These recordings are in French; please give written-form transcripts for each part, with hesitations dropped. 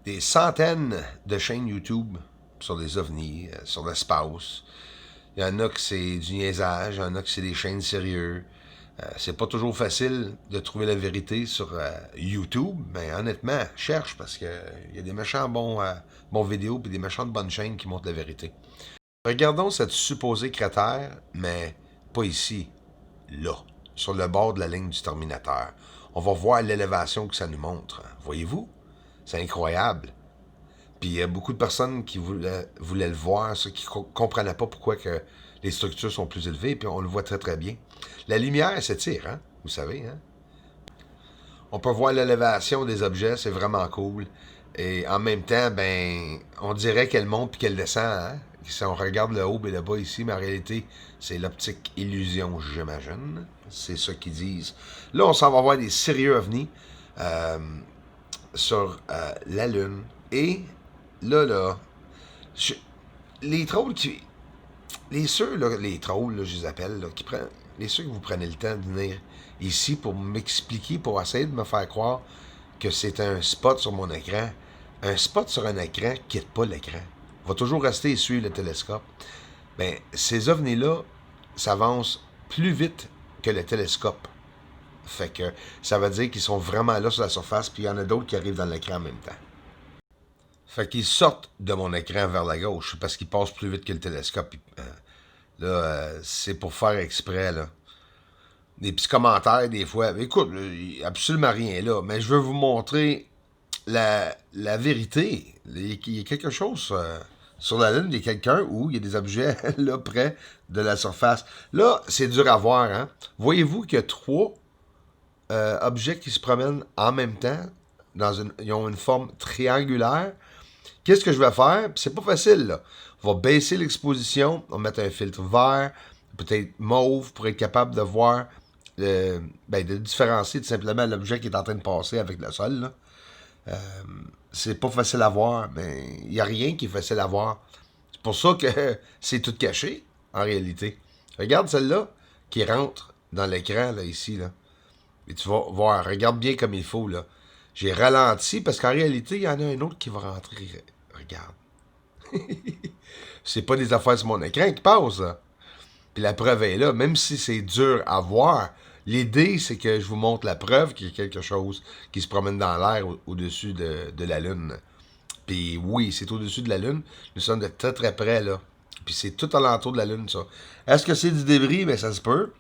des centaines de chaînes YouTube sur les ovnis, sur l'espace. Il y en a que c'est du niaisage, il y en a que c'est des chaînes sérieuses. C'est pas toujours facile de trouver la vérité sur YouTube, mais honnêtement, cherche parce que il y a des méchants bons vidéos et des méchantes bonnes chaînes qui montrent la vérité. Regardons cette supposée cratère, mais pas ici, là, sur le bord de la ligne du Terminateur. On va voir l'élévation que ça nous montre. Voyez-vous? C'est incroyable. Puis il y a beaucoup de personnes qui voulaient le voir, ceux qui ne comprenaient pas pourquoi que les structures sont plus élevées, puis on le voit très très bien. La lumière s'étire, hein? Vous savez, hein? On peut voir l'élévation des objets, c'est vraiment cool. Et en même temps, ben, on dirait qu'elle monte puis qu'elle descend, hein? Si on regarde le haut et le bas ici, mais en réalité, c'est l'optique illusion, j'imagine. C'est ça qu'ils disent. Là, on s'en va voir des sérieux ovnis euh, sur la Lune. Et là, je- les trolls qui. Les trolls, là, je les appelle, là, les ceux que vous prenez le temps de venir ici pour m'expliquer, pour essayer de me faire croire que c'est un spot sur mon écran. Un spot sur un écran quitte pas l'écran. Va toujours rester et suivre le télescope. Ben, ces ovnis-là s'avancent plus vite que le télescope. Fait que ça veut dire qu'ils sont vraiment là sur la surface, puis il y en a d'autres qui arrivent dans l'écran en même temps. Fait qu'ils sortent de mon écran vers la gauche parce qu'ils passent plus vite que le télescope. Là, c'est pour faire exprès, là. Des petits commentaires, des fois. Écoute, il n'y a absolument rien là, mais je veux vous montrer la vérité. Il y a quelque chose sur la Lune, il y a quelqu'un où il y a des objets là près de la surface. Là, c'est dur à voir, hein. Voyez-vous qu'il y a trois objets qui se promènent en même temps. Ils ont une forme triangulaire. Qu'est-ce que je vais faire? C'est pas facile, là. On va baisser l'exposition, on va mettre un filtre vert, peut-être mauve, pour être capable de voir, de différencier tout simplement l'objet qui est en train de passer avec le sol, là. C'est pas facile à voir, mais il n'y a rien qui est facile à voir. C'est pour ça que c'est tout caché, en réalité. Regarde celle-là qui rentre dans l'écran, là, ici, là. Et tu vas voir, regarde bien comme il faut, là. J'ai ralenti parce qu'en réalité, il y en a un autre qui va rentrer. Regarde. C'est pas des affaires sur mon écran qui passent, là. Puis la preuve est là, même si c'est dur à voir. L'idée, c'est que je vous montre la preuve qu'il y a quelque chose qui se promène dans l'air au-dessus de la Lune. Puis oui, c'est au-dessus de la Lune. Nous sommes de très très près, là. Puis c'est tout alentour de la Lune, ça. Est-ce que c'est du débris? Ben ça se peut.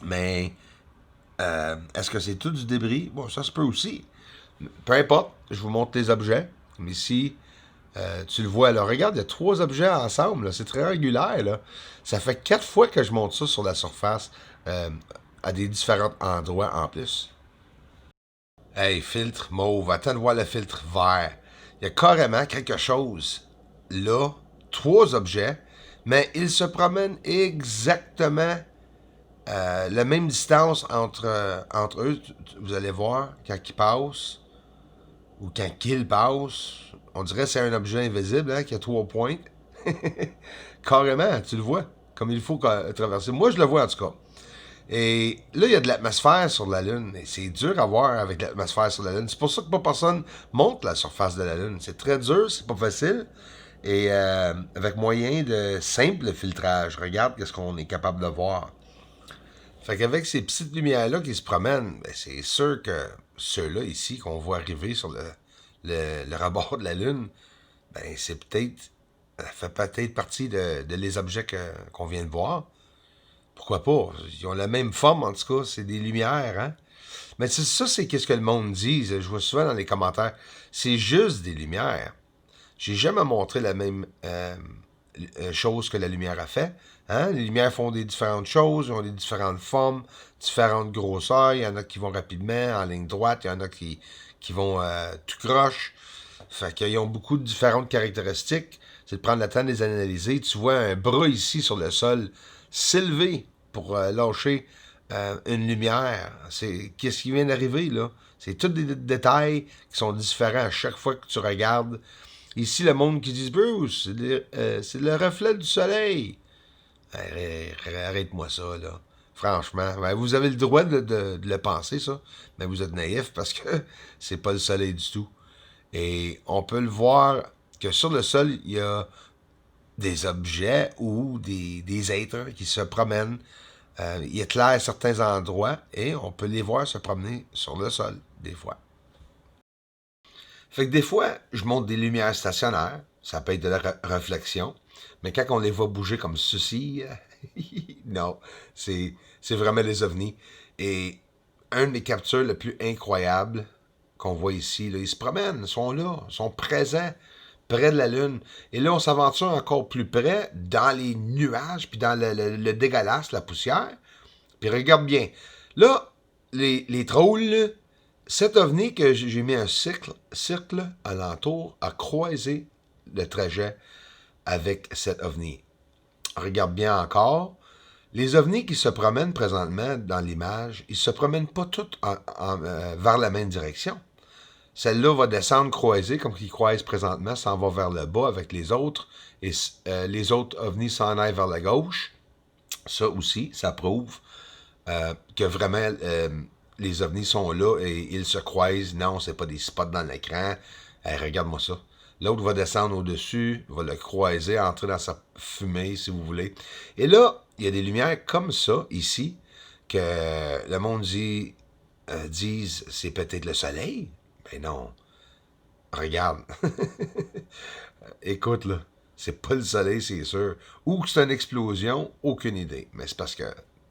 Mais est-ce que c'est tout du débris? Bon, ça se peut aussi. Peu importe, je vous montre les objets. Mais ici, tu le vois, là. Regarde, il y a trois objets ensemble, là. C'est très régulaire, là. Ça fait 4 fois que je monte ça sur la surface à des différents endroits en plus. Hey, filtre mauve, attends de voir le filtre vert. Il y a carrément quelque chose là, trois objets, mais ils se promènent exactement la même distance entre eux. Vous allez voir, quand ils passent, ou quand qu'ils passent, on dirait que c'est un objet invisible hein, qui a 3 pointes. Carrément, tu le vois, comme il faut traverser. Moi, je le vois en tout cas. Et là, il y a de l'atmosphère sur la Lune. Et c'est dur à voir avec l'atmosphère sur la Lune. C'est pour ça que pas personne monte la surface de la Lune. C'est très dur, c'est pas facile. Et avec moyen de simple filtrage, regarde qu'est-ce qu'on est capable de voir. Fait qu'avec ces petites lumières-là qui se promènent, ben, c'est sûr que ceux-là ici qu'on voit arriver sur le rebord de la Lune, ben c'est peut-être. Ça fait peut-être partie de les objets qu'on vient de voir. Pourquoi pas? Ils ont la même forme, en tout cas. C'est des lumières, hein? Mais ça, c'est qu'est-ce que le monde dit. Je vois souvent dans les commentaires. C'est juste des lumières. J'ai jamais montré la même chose que la lumière a fait. Hein? Les lumières font des différentes choses, ils ont des différentes formes, différentes grosseurs. Il y en a qui vont rapidement, en ligne droite. Il y en a qui vont tout croche. Fait qu'ils ont beaucoup de différentes caractéristiques. C'est de prendre le temps de les analyser. Tu vois un bras ici sur le sol s'élever pour lâcher une lumière. C'est qu'est-ce qui vient d'arriver là. C'est tous des détails qui sont différents à chaque fois que tu regardes. Ici, le monde qui dit Bruce, c'est le reflet du soleil. Arrête-moi ça, là. Franchement, ben, vous avez le droit de le penser, ça. Mais vous êtes naïf parce que c'est pas le soleil du tout. Et on peut le voir que sur le sol, il y a des objets ou des êtres qui se promènent. Il éclaire certains endroits et on peut les voir se promener sur le sol, des fois. Fait que des fois, je monte des lumières stationnaires, ça peut être de la réflexion, mais quand on les voit bouger comme ceci, non, c'est vraiment des ovnis. Et un des captures les plus incroyables qu'on voit ici, là, ils se promènent, ils sont là, ils sont présents, près de la Lune. Et là, on s'aventure encore plus près, dans les nuages, puis dans le dégueulasse, la poussière. Puis regarde bien. Là, les trolls, là, cet ovni que j'ai mis un cercle alentour a croisé le trajet avec cet ovni. Regarde bien encore. Les ovnis qui se promènent présentement dans l'image, ils se promènent pas tous vers la même direction. Celle-là va descendre croiser, comme qu'ils croisent présentement, s'en va vers le bas avec les autres, et les autres ovnis s'en aillent vers la gauche. Ça aussi, ça prouve que vraiment les ovnis sont là et ils se croisent. Non, c'est pas des spots dans l'écran. Hey, regarde-moi ça. L'autre va descendre au-dessus, va le croiser, entrer dans sa fumée, si vous voulez. Et là, il y a des lumières comme ça, ici, que le monde disent c'est peut-être le soleil. Ben non. Regarde. Écoute, là. C'est pas le soleil, c'est sûr. Ou que c'est une explosion, aucune idée. Mais c'est parce que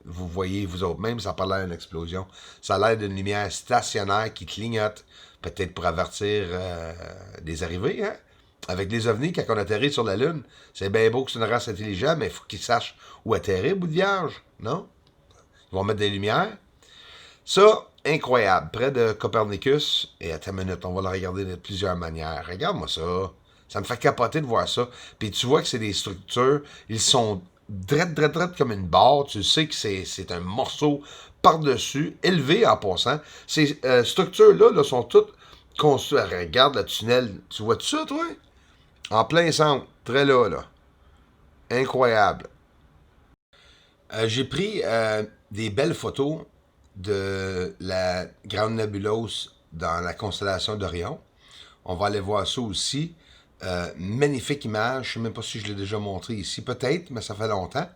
vous voyez, vous autres, même ça n'a pas l'air d'une explosion. Ça a l'air d'une lumière stationnaire qui clignote, peut-être pour avertir des arrivées, hein? Avec les ovnis, quand on atterrit sur la Lune, c'est bien beau que c'est une race intelligente, mais il faut qu'ils sachent où atterrir, bout de vierge, non? Ils vont mettre des lumières. Ça, incroyable. Près de Copernicus, et attends une minute, on va le regarder de plusieurs manières. Regarde-moi ça. Ça me fait capoter de voir ça. Puis tu vois que c'est des structures, ils sont drettes comme une barre. Tu sais que c'est un morceau par-dessus, élevé en passant. Ces structures-là là, sont toutes construites. Regarde le tunnel. Tu vois tout ça, toi? En plein centre. Très là. Incroyable. J'ai pris des belles photos de la Grande Nébuleuse dans la constellation d'Orion. On va aller voir ça aussi. Magnifique image. Je ne sais même pas si je l'ai déjà montré ici. Peut-être, mais ça fait longtemps.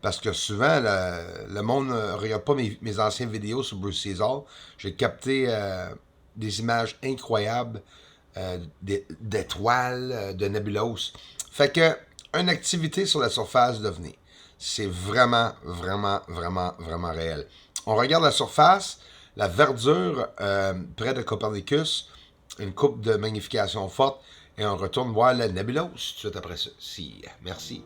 Parce que souvent, le monde ne regarde pas mes anciennes vidéos sur Bruce Caesar. J'ai capté des images incroyables d'étoiles, de nébuleuses. Fait que, une activité sur la surface d'OVNI. C'est vraiment réel. On regarde la surface, la verdure près de Copernicus, une coupe de magnification forte, et on retourne voir la nébuleuse tout de suite après ça. Si, merci.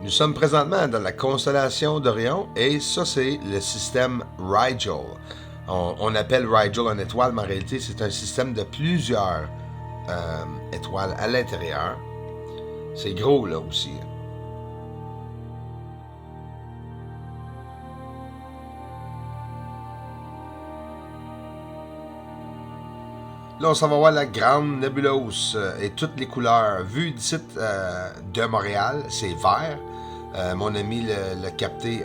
Nous sommes présentement dans la constellation d'Orion et ça, c'est le système Rigel. On appelle Rigel une étoile, mais en réalité, c'est un système de plusieurs étoiles à l'intérieur. C'est gros, là, aussi. Là, on s'en va voir la grande nébuleuse et toutes les couleurs. Vu d'ici de Montréal, c'est vert. Mon ami l'a capté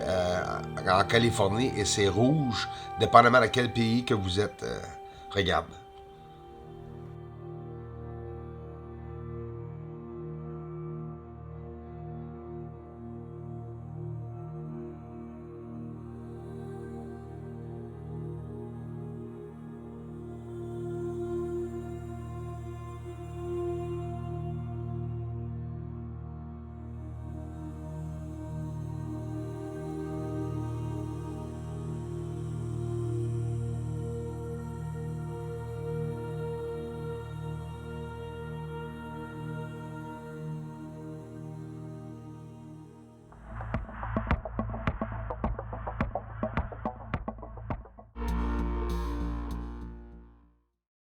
en Californie et c'est rouge, dépendamment de quel pays que vous êtes. Regarde.